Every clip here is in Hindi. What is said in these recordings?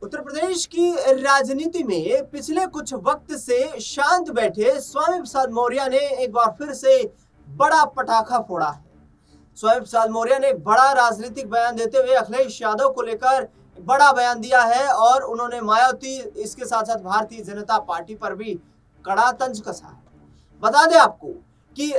उत्तर प्रदेश की राजनीति में पिछले कुछ वक्त से शांत बैठे स्वामी प्रसाद मौर्य ने एक बार फिर से बड़ा पटाखा फोड़ा है। स्वामी प्रसाद मौर्य ने एक बड़ा राजनीतिक बयान देते हुए अखिलेश यादव को लेकर बड़ा बयान दिया है और उन्होंने मायावती, इसके साथ साथ भारतीय जनता पार्टी पर भी कड़ा तंज कसा है। बता दें आपको कि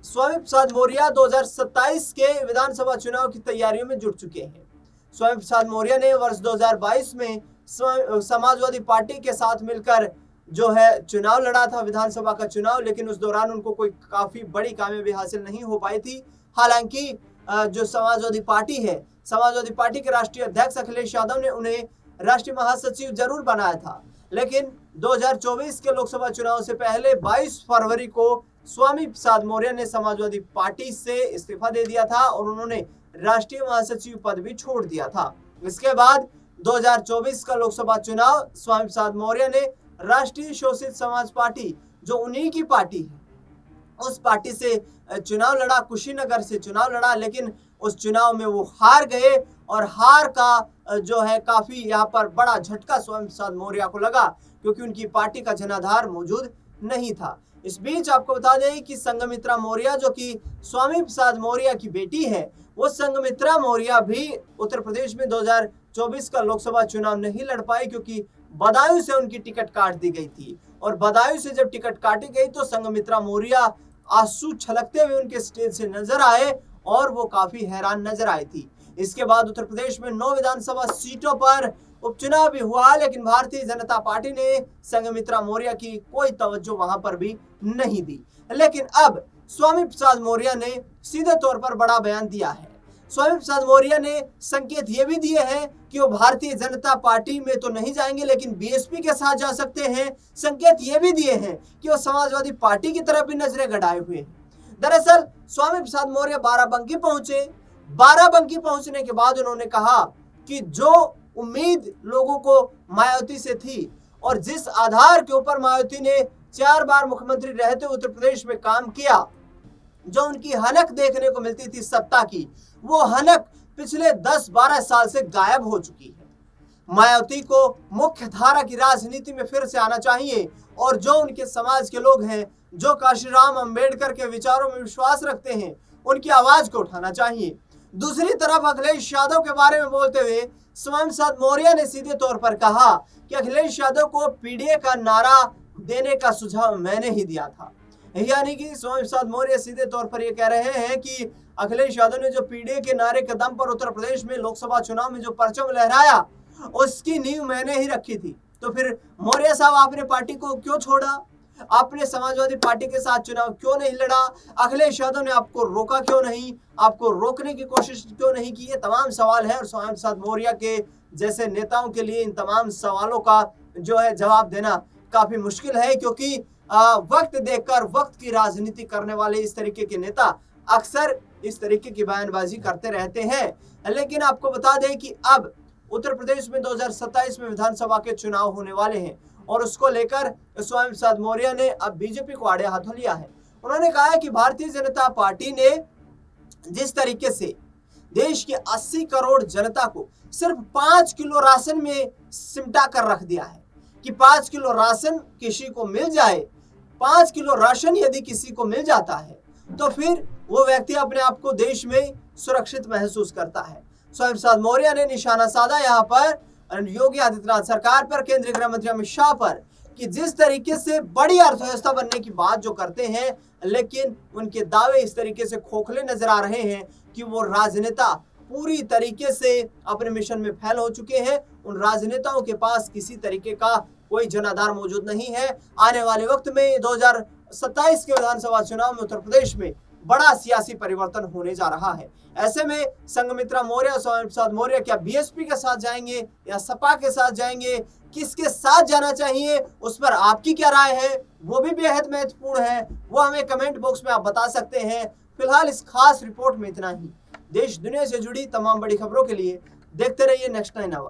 स्वामी प्रसाद मौर्य 2027 के विधानसभा चुनाव की तैयारियों में जुट चुके हैं। स्वामी प्रसाद मौर्य ने वर्ष 2022 में समाजवादी पार्टी के साथ मिलकर जो है चुनाव लड़ा था, विधानसभा का चुनाव, लेकिन उस दौरान उनको कोई काफी बड़ी कामयाबी हासिल नहीं हो पाई थी। हालांकि जो समाजवादी पार्टी है, समाजवादी पार्टी के राष्ट्रीय अध्यक्ष अखिलेश यादव ने उन्हें राष्ट्रीय महासचिव जरूर बनाया था, लेकिन 2024 के लोकसभा चुनाव से पहले 22 फरवरी को स्वामी प्रसाद मौर्य ने समाजवादी पार्टी से इस्तीफा दे दिया था और उन्होंने राष्ट्रीय महासचिव पद भी छोड़ दिया था। इसके बाद 2024 का लोकसभा चुनाव स्वामी प्रसाद मौर्य ने राष्ट्रीय शोषित समाज पार्टी, जो उन्हीं की पार्टी है, उस पार्टी से चुनाव लड़ा, कुशीनगर से चुनाव लड़ा, लेकिन उस चुनाव में वो हार गए और हार का जो है काफी यहाँ पर बड़ा झटका स्वामी प्रसाद मौर्य को लगा, क्योंकि उनकी पार्टी का जनाधार मौजूद नहीं था। इस बीच आपको बता दें कि संघमित्रा मौर्य, जो कि स्वामी प्रसाद मौर्य की बेटी है, वो संघमित्रा मौर्य भी उत्तर प्रदेश में 2024 का लोकसभा चुनाव नहीं लड़ पाई, क्योंकि बदायूं से उनकी टिकट काट दी गई थी। और बदायूं से जब टिकट काटी गई तो संघमित्रा मौर्य आंसू छलकते हुए उनके स्टेज से नजर आए और वो काफी हैरान नजर आई थी। इसके बाद उत्तर प्रदेश में 9 विधानसभा सीटों पर उपचुनाव भी हुआ, लेकिन भारतीय जनता पार्टी ने संघमित्रा मौर्य की कोई तवज्जो वहां पर भी नहीं दी। लेकिन अब स्वामी प्रसाद मौर्य ने सीधे तौर पर बड़ा बयान दिया है। स्वामी प्रसाद मौर्य ने संकेत ये भी दिए हैं कि वो भारतीय जनता पार्टी में तो नहीं जाएंगे, लेकिन बीएसपी के साथ जा सकते हैं। संकेत ये भी दिए हैं कि वो समाजवादी पार्टी की तरफ भी नजरें गड़ाए हुए हैं। दरअसल स्वामी प्रसाद मौर्य बाराबंकी पहुंचे। बाराबंकी पहुंचने के बाद उन्होंने कहा कि जो उम्मीद लोगों को मायावती से थी और जिस आधार के ऊपर मायावती ने 4 बार मुख्यमंत्री रहते उत्तर प्रदेश में काम किया, जो उनकी हनक देखने को मिलती थी सत्ता की, वो हनक पिछले 10-12 साल से गायब हो चुकी है। मायावती को मुख्य धारा की राजनीति में फिर से आना चाहिए और जो उनके समाज के लोग हैं, जो काशीराम अंबेडकर के विचारों में विश्वास रखते हैं, उनकी आवाज को उठाना चाहिए। दूसरी तरफ अखिलेश यादव के बारे में बोलते हुए स्वामी प्रसाद मौर्य ने सीधे तौर पर कहा कि अखिलेश यादव को पीडीए का नारा देने का सुझाव मैंने ही दिया था। यानी कि स्वामी प्रसाद मौर्य सीधे तौर पर यह कह रहे हैं कि अखिलेश यादव ने जो पीडीए के नारे के दम पर उत्तर प्रदेश में लोकसभा चुनाव में जो परचम लहराया, उसकी नींव मैंने ही रखी थी। तो फिर मौर्य साहब, आपने पार्टी को क्यों छोड़ा? आपने समाजवादी पार्टी के साथ चुनाव क्यों नहीं लड़ा? अखिलेश यादव ने आपको रोका क्यों नहीं? आपको रोकने की कोशिश क्यों नहीं की? ये तमाम सवाल है और स्वामी प्रसाद मौर्य के जैसे नेताओं के लिए इन तमाम सवालों का जो है जवाब देना काफी मुश्किल है, क्योंकि वक्त देखकर वक्त की राजनीति करने वाले इस तरीके के नेता अक्सर इस तरीके की बयानबाजी करते रहते हैं। लेकिन आपको बता दें कि अब उत्तर प्रदेश में 2027 में विधानसभा के चुनाव होने वाले हैं और उसको लेकर स्वामी प्रसाद मौर्य ने अब बीजेपी को आड़े हाथों लिया है। उन्होंने कहा है कि भारतीय जनता पार्टी ने जिस तरीके से देश के 80 करोड़ जनता को सिर्फ 5 किलो राशन में सिमटा कर रख दिया है कि 5 किलो राशन किसी को मिल जाए, 5 किलो राशन यदि किसी को मिल जाता है तो फिर वो व्यक्ति अपने आप को देश में सुरक्षित महसूस करता है। स्वामी प्रसाद मौर्य ने निशाना साधा यहाँ पर योगी आदित्यनाथ सरकार पर, केंद्रीय गृह मंत्री अमित शाह पर, कि जिस तरीके से बड़ी अर्थव्यवस्था बनने की बात जो करते हैं, लेकिन उनके दावे इस तरीके से खोखले नजर आ रहे हैं कि वो राजनेता पूरी तरीके से अपने मिशन में फेल हो चुके हैं। उन राजनेताओं के पास किसी तरीके का कोई जनाधार मौजूद नहीं है। आने वाले वक्त में 2027 के विधानसभा चुनाव में उत्तर प्रदेश में बड़ा सियासी परिवर्तन होने जा रहा है। ऐसे में संघमित्रा मौर्य और स्वामी प्रसाद मौर्य क्या बीएसपी के साथ जाएंगे या सपा के साथ जाएंगे? किसके साथ जाना चाहिए, उस पर आपकी क्या राय है, वो भी बेहद महत्वपूर्ण है। वो हमें कमेंट बॉक्स में आप बता सकते हैं। फिलहाल इस खास रिपोर्ट में इतना ही। देश दुनिया से जुड़ी तमाम बड़ी खबरों के लिए देखते रहिए नेक्स्ट 9 आवर।